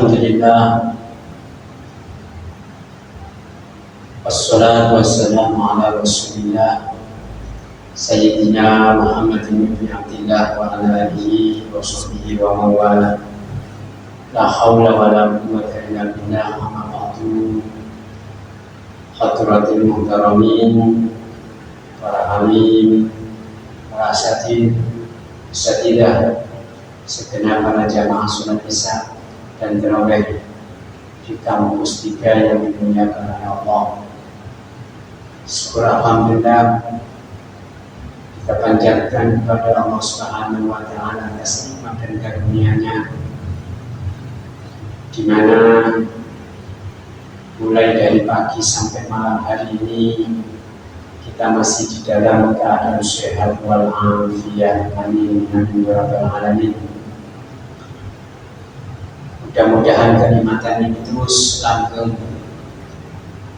Alhamdulillah, wassalatu wassalamu ala rasulillah Sayyidina Muhammadin ibn Abdillah wa ala alihi wa sahbihi wa mawala. La hawla wa la quwwata illa billah. Amma ba'du. Hadratil muhtaramin, para alim, para asatid, asatidah, segenap para jamaah sholat isya dan tarawih di kampus 3 yang dimuliakan oleh Allah. Syukur alhamdulillah kita panjatkan kepada Allah Subhanahu wa taala atas nikmat dan karunia-Nya, di mana mulai dari pagi sampai malam hari ini kita masih di dalam keadaan sehat wal afiyah. Amin amin ya rabbal alamin. Mudah-mudahan kenikmatan ini terus langgeng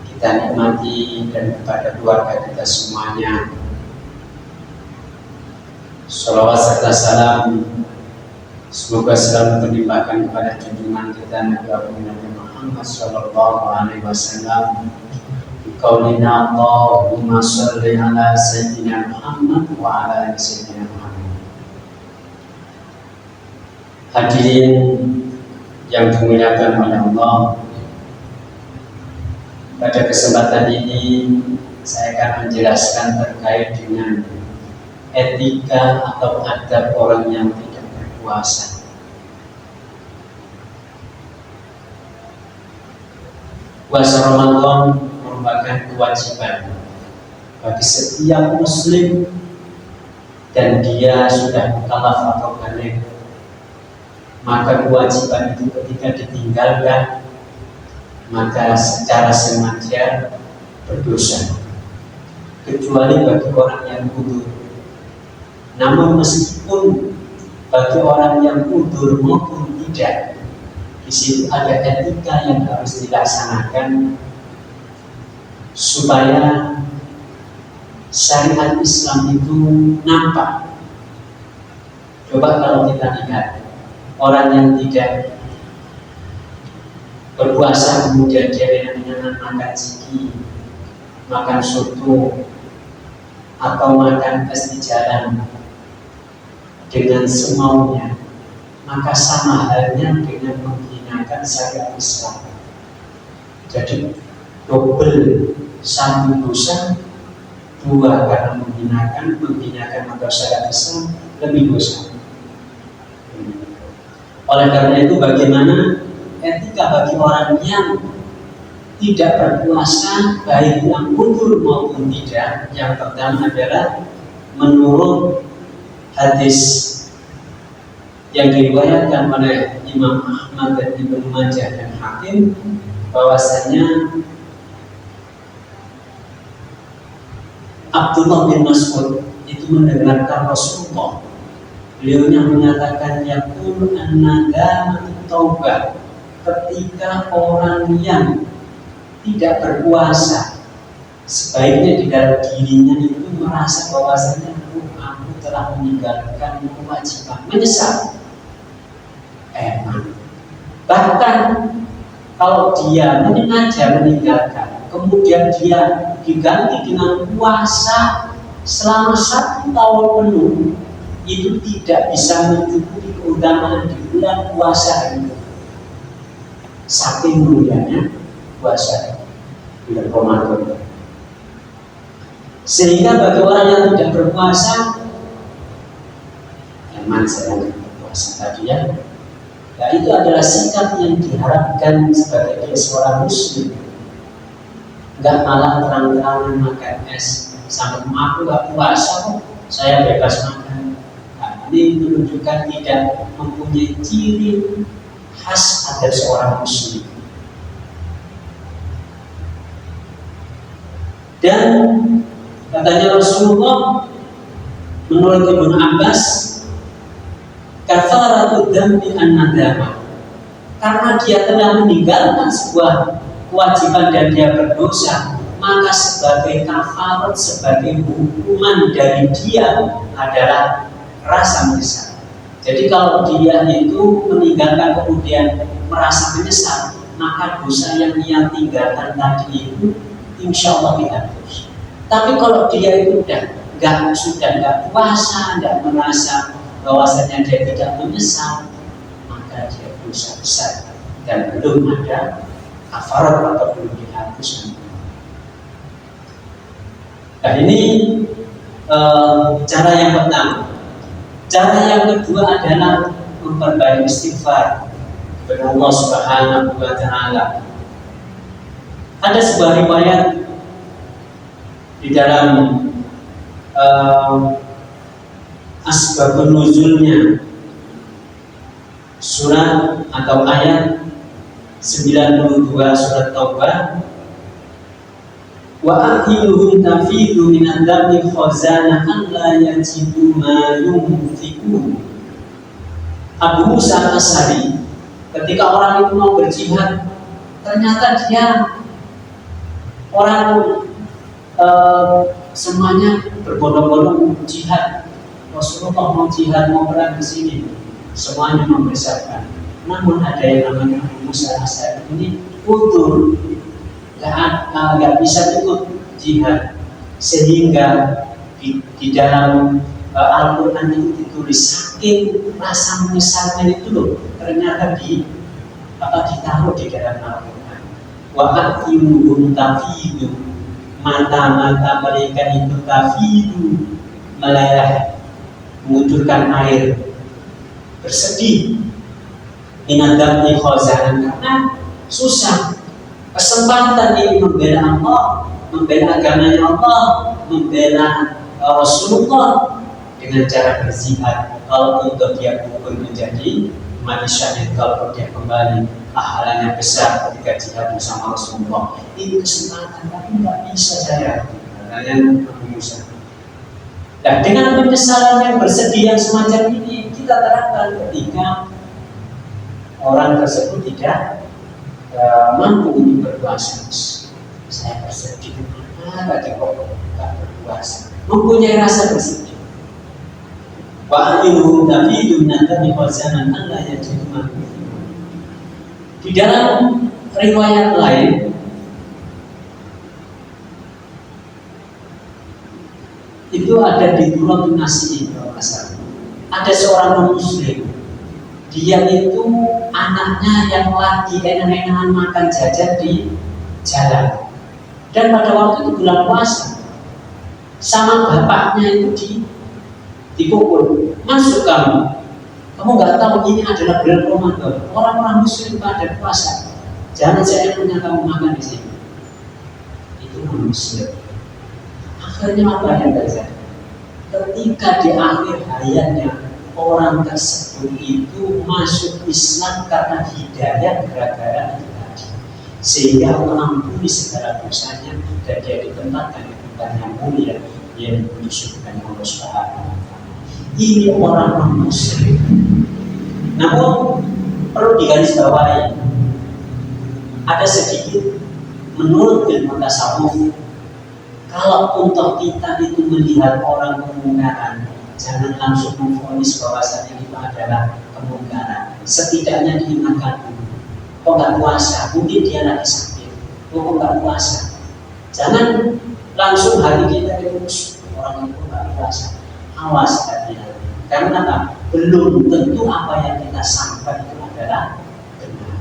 kita nikmati dan kepada keluarga kita semuanya. Shalawat serta salam semoga selalu terlimpahkan kepada junjungan kita Nabi Muhammad sallallahu alaihi wasallam. Qaulina Allahumma shalli ala sayyidina Muhammad wa ala ali sayyidina Muhammad. Hadirin yang dimuliakan oleh Allah, pada kesempatan ini saya akan menjelaskan terkait dengan etika atau adab orang yang tidak berpuasa. Puasa Ramadan merupakan kewajiban bagi setiap muslim dan dia sudah mukallaf atau baligh. Maka kewajiban itu ketika ditinggalkan, maka secara sengaja berdosa, kecuali bagi orang yang udzur. Namun meskipun bagi orang yang udzur maupun tidak, di situ ada etika yang harus dilaksanakan supaya syariat Islam itu nampak. Coba kalau kita lihat orang yang tidak berpuasa kemudian dia dengan makan ciki, makan soto, atau makan es di jalan dengan semaunya, maka sama halnya dengan menghinakan syariat Islam. Jadi double, satu dosa, dua karena menghinakan maka syariat Islam lebih dosa. Oleh karena itu, bagaimana etika bagi orang yang tidak berpuasa, baik yang udzur maupun tidak? Yang pertama adalah menurut hadis yang diriwayatkan oleh Imam Ahmad dan Ibnu Majah dan Hakim, bahwasanya Abdullah bin Mas'ud itu mendengarkan Rasulullah. Beliau yang menyatakan yaqul an-nadamatu taubah, ketika orang yang tidak berpuasa sebaiknya di dalam dirinya itu merasa bahwasanya aku telah meninggalkan kewajiban, menyesal. Bahkan kalau dia menyengaja meninggalkan, kemudian dia diganti dengan puasa selama 1 tahun penuh, itu tidak bisa mencukupi keutamaan di bulan puasa itu. Saking mulianya puasa bulan Ramadan. Sehingga bagi orang yang tidak berpuasa, emang saya berpuasa tadi ya. Nah, itu adalah sikap yang diharapkan sebagai dia seorang muslim. Enggak malah terang-terangan makan es sampai aku enggak puasa kok, saya bebas makan. Ini menunjukkan tidak mempunyai ciri khas ada seorang muslim. Dan katanya Rasulullah menurut Ibnu Abbas, kafaratud dzambi an-nadamah, karena dia telah meninggalkan sebuah kewajiban dan dia berdosa, maka sebagai kafarat, sebagai hukuman dari dia adalah rasa menyesal. Jadi kalau dia itu meninggalkan kemudian merasa menyesal, maka dosa yang dia tinggalkan tadi itu insya Allah dihapus. Tapi kalau dia itu sudah nggak puasa, nggak merasa bahwasanya dia tidak menyesal, maka dia dosa besar dan belum ada kafarat atau belum dihapus. Nah ini cara yang pertama. Cara yang kedua adalah memperbaiki istighfar kepada Allah Subhanahu wa Ta'ala. Ada sebuah riwayat di dalam asbabun nuzulnya surat atau ayat 92 surat Taubah, wa ahiluhum tafidu minan dami khazana an la yajidu ma yunfiqun. Abu Musa al-Asy'ari ketika orang itu mau berjihad, ternyata dia orang semuanya berbondong-bondong jihad. Rasulullah mau jihad, mau perang di sini, semuanya mempersiapkan. Namun ada yang namanya Abu Musa al-Asy'ari ini utur, nggak bisa ikut jihad, sehingga di dalam Al-Quran itu ditulis saking rasa menyesalnya itu loh, ternyata ditaruh di dalam Al-Quran. Wa aqimuhum tafidu, mata-mata mereka itu tafidu, melayah, mengucurkan air, bersedih, inadabni khazan, karena susah. Kesempatan ini membela Allah, membela agamanya Allah, membela Rasulullah dengan cara berjihad. Kalau untuk dia gugur menjadi mati syahid, kalau dia kembali pahalanya besar ketika jihad bersama Rasulullah. Ini kesempatan, tapi nggak bisa saya. Yang Abu Musa. Dan dengan penyesalan yang bersedih yang semacam ini kita terapkan ketika orang tersebut tidak mampu untuk berpuasa. Saya bersedih, tadi kok nggak berpuasa. Mempunyai rasa bersedih. Wa ayyuhum tafidu min ad-dami khazana an la yajidu ma yunfiqun. Di dalam riwayat lain itu ada di Turatun Nasi, ada seorang muslim. Dia itu anaknya yang lagi enak-enakan makan jajan di jalan. Dan pada waktu itu bulan puasa, sama bapaknya itu dipukul. Masuk kamu nggak tahu ini adalah bulan Ramadan. Orang-orang muslim pada puasa. Jangan saya punya kamu makan di sini. Itu muslim. Akhirnya apa yang terjadi? Ketika di akhir hayatnya orang tersebut itu masuk Islam karena hidayah gara-gara itu tadi, sehingga mengampuni segala dosanya dan dia ditempatkan di tempat yang mulia, yang disebutkan Allah Subhanahu wa Ta'ala. Ini orang muslim. Namun perlu digarisbawahi, ada sedikit menurut ilmu tasawuf, kalau untuk kita itu melihat orang kemungkaran, jangan langsung memvonis bahwasanya itu adalah kemungkaran. Setidaknya diingatkan dulu. Kok nggak puasa? Mungkin dia lagi sakit. Kok nggak puasa? Jangan langsung hati kita itu orang itu nggak puasa. Awas hati-hati. Karena apa? Belum tentu apa yang kita sampaikan itu adalah benar.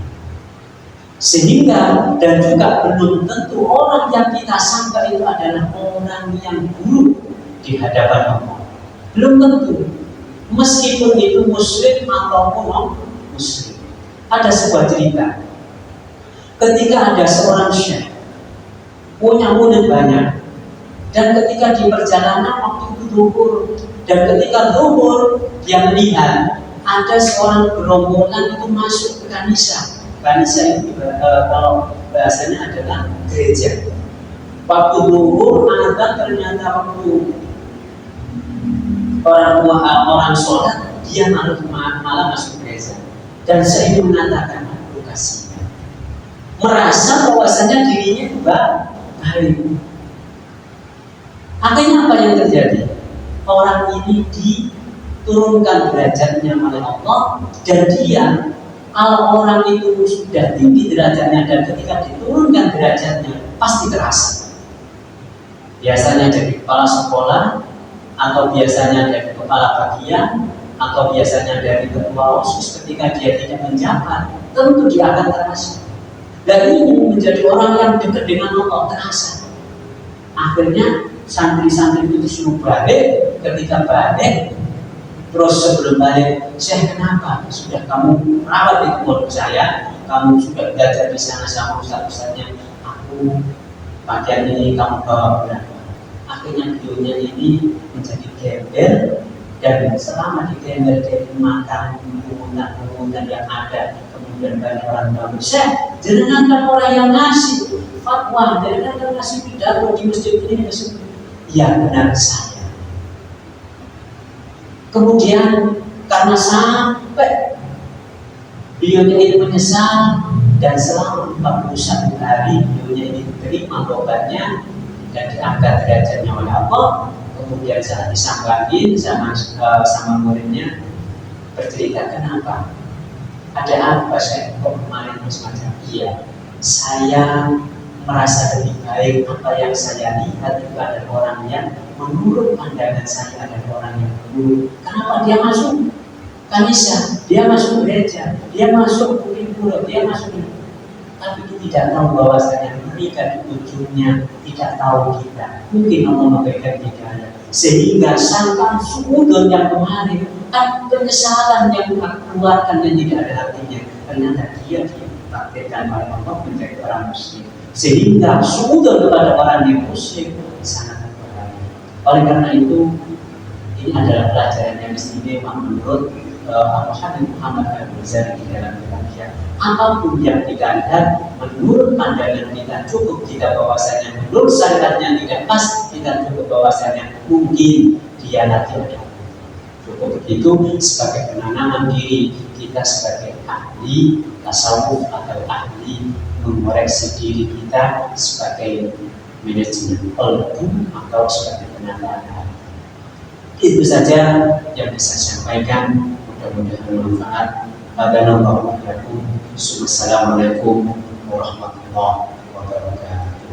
Sehingga dan juga belum tentu orang yang kita sampaikan itu adalah orang yang buruk di hadapan Allah. Belum tentu, meskipun itu muslim ataupun non-muslim. Ada sebuah cerita, ketika ada seorang syekh punya murid banyak, dan ketika di perjalanan waktu itu zuhur, dan ketika zuhur dia melihat ada seorang gerombolan itu masuk ke kanisa. Kanisa itu kalau bahasanya adalah gereja. Waktu zuhur ada ternyata waktu orang sholat, dia malah masuk gereja. Dan saya ingin mengatakan kasihan, merasa bahwasanya dirinya baik. Akhirnya apa yang terjadi? Orang ini diturunkan derajatnya oleh Allah dan dia Kalau orang itu sudah tinggi derajatnya dan ketika diturunkan derajatnya pasti terasa. Biasanya jadi kepala sekolah, atau biasanya dari kepala bagian, atau biasanya dari ketua OSIS. Ketika dia tidak menjabat, tentu dia akan terasa. Dan ini menjadi orang yang dekat dengan Allah, terasa. Akhirnya santri-santri itu disuruh balik. Ketika balik, terus sebelum balik, Syekh, kenapa? Sudah kamu merawat di mulut saya, kamu sudah belajar di sana sama ustaz-ustaznya, aku bagian ini kamu bawa berapa? Akhirnya beliaunya ini menjadi gembel, dan selama di gembel dia makan pungutan yang ada, kemudian banyak orang tahu, Syekh, jenengan kan orang yang ngasih fatwa, jenengan kan ngasih pidato di masjid ini, ya benar saya. Kemudian karena sampai beliaunya ini menyesal, dan selama 41 hari beliaunya ini diterima tobatnya dan diangkat derajatnya oleh Allah. Kemudian saat disambangin sama muridnya, bercerita, kenapa? Ada apa saya kok kemarin semacam? Iya, saya merasa lebih baik. Apa yang saya lihat itu ada orang yang menurut pandangan saya ada orang yang buruk. Kenapa? Dia masuk kanisa, dia masuk gereja, dia masuk pura, dia masuk, tapi dia tidak tahu bahwasanya mereka di ujungnya tidak tahu kita. Mungkin Allah memberikan hidayah sehingga sangkang sudut yang kemarin kan penyesalan yang keluarkan dan tidak ada artinya, ternyata dia ditakdirkan oleh Allah menjadi orang muslim, sehingga sudut kepada orang yang muslim sangat berbahaya. Oleh karena itu, ini adalah pelajaran yang istimewa menurut Al-Habib Muhammad Al-Ghazali di dalam kitabnya. Apapun yang kita lihat, menurut pandangan kita cukup, kita bahwasanya menurut syariatnya tidak pas, kita cukup bahwasanya mungkin dia nanti ada. Cukup begitu sebagai penanaman diri kita sebagai ahli tasawuf atau ahli mengoreksi diri kita sebagai manajemen qalbu atau sebagai penataan hati. Itu saja yang bisa saya sampaikan. Mudah-mudahan bermanfaat. Assalamualaikum warahmatullahi wabarakatuh.